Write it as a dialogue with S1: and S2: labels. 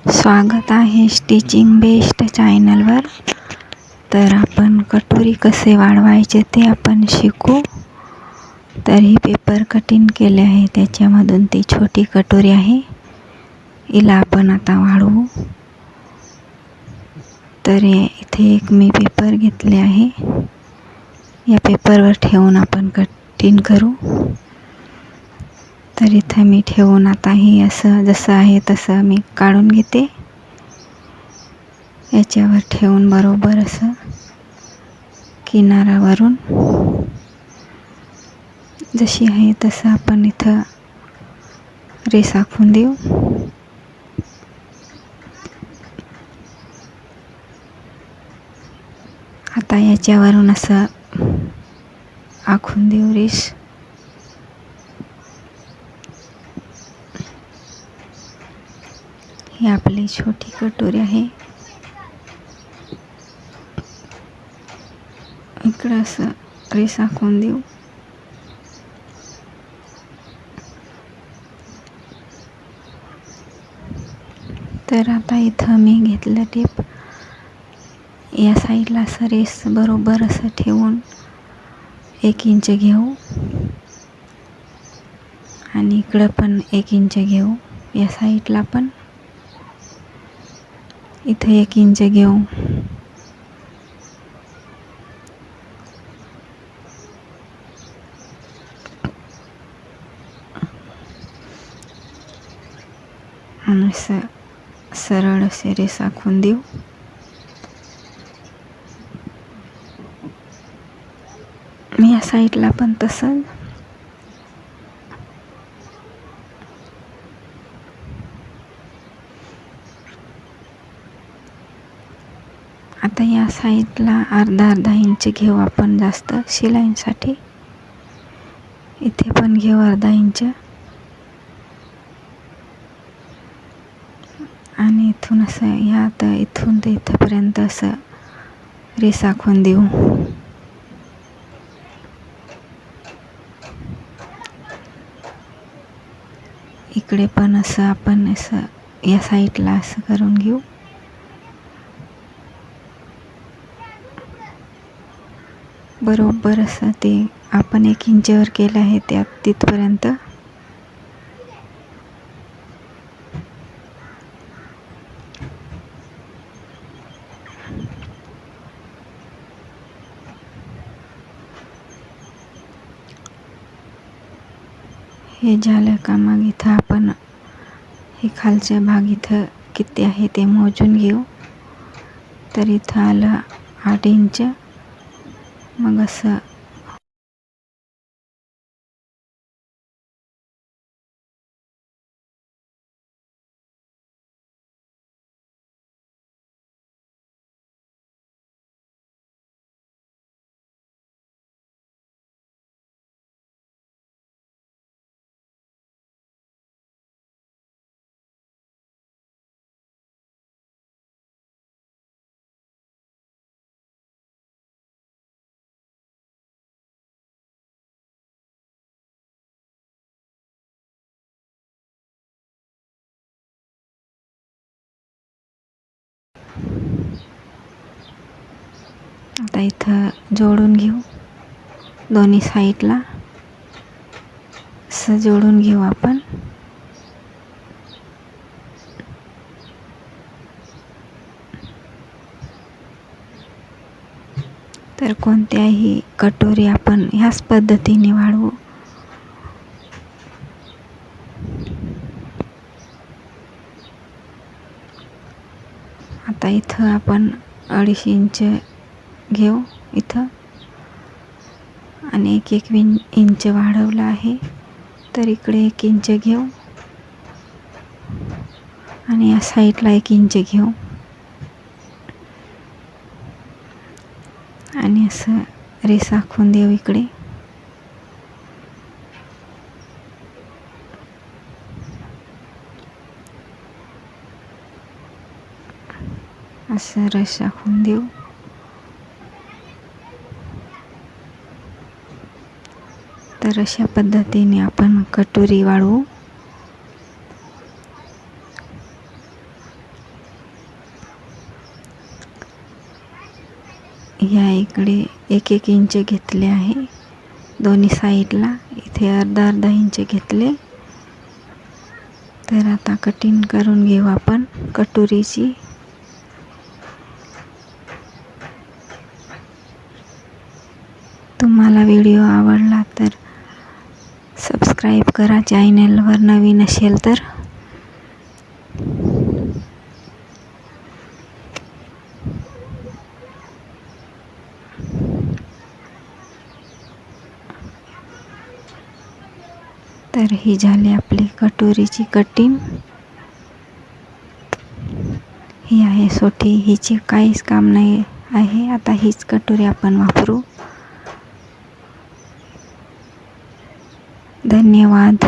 S1: स्वागत आहे stitching best चॅनलवर. तर आपण कटोरी कसे वाढवायचे ते आपण शिकू. तर ही पेपर कटिंग केले आहे, त्याच्यामधून ती छोटी कटोरी आहे, हिला आपण आता वाढवू. तर इथे एक मी पेपर घेतले आहे, या पेपरवर ठेवून आपण कटिंग करू. तर इथं मी ठेवून आता ही असं जसं आहे तसं मी काढून घेते. याच्यावर ठेवून बरोबर असं किनारावरून जशी आहे तसं आपण इथं रेस आखून देऊ. आता याच्यावरून असं आखून देऊ रेस. ही आपली छोटी कटोरी आहे. इकडं असं रेस आखून देऊ. तर आता इथं मी घेतलं टेप, या साईडला असं रेस बरोबर असं ठेवून 1 इंच घेऊ आणि इकडं पण 1 इंच घेऊ. या साईडला पण इथं 1 इंच घेऊ. आणि असं सरळ असे रेस आखून देऊ. मी या साईडला पण तसंच. आता या साईडला अर्धा इंच घेऊ आपण जास्त शिलाईंसाठी. इथे पण घेऊ अर्धा इंच आणि इथून असं या तर इथून ते इथंपर्यंत असं रेस आखून देऊ. इकडे पण असं आपण असं या साईडला असं करून घेऊ. बरोबर असं ते आपण 1 इंचवर केलं आहे त्यात तिथपर्यंत. हे झालं का मग इथं आपण हे खालचा भाग इथं किती आहे ते मोजून घेऊ. तर इथं आलं 8 इंच. मग असं आता इथं जोडून घेऊ दोन्ही साईडला. असं जोडून घेऊ आपण. तर कोणत्याही कटोरी आपण ह्याच पद्धतीने वाढवू. आता इथं आपण 2.5 इंच घेऊ इथं आणि 1 इंच वाढवलं आहे. तर इकडे 1 इंच घेऊ आणि या साईडला 1 इंच घेऊ आणि असं रेस आखून देऊ इकडे. असं रेस आखून देऊ. तर अशा पद्धतीने आपण कटोरी वाढवू. या इकडे 1-1 इंच घेतले आहे दोन्ही साईडला. इथे अर्धा इंच घेतले. तर आता कटिंग करून घेऊ आपण कटोरीची. तुम्हाला व्हिडिओ आवडला तर सबस्क्राईब करा चॅनलवर नवीन असेल तर. तर ही झाली आपली कटोरीची कटिंग. ही आहे सोटी, हिची काहीच काम नाही आहे. आता हीच कटोरी आपण वापरू. धन्यवाद.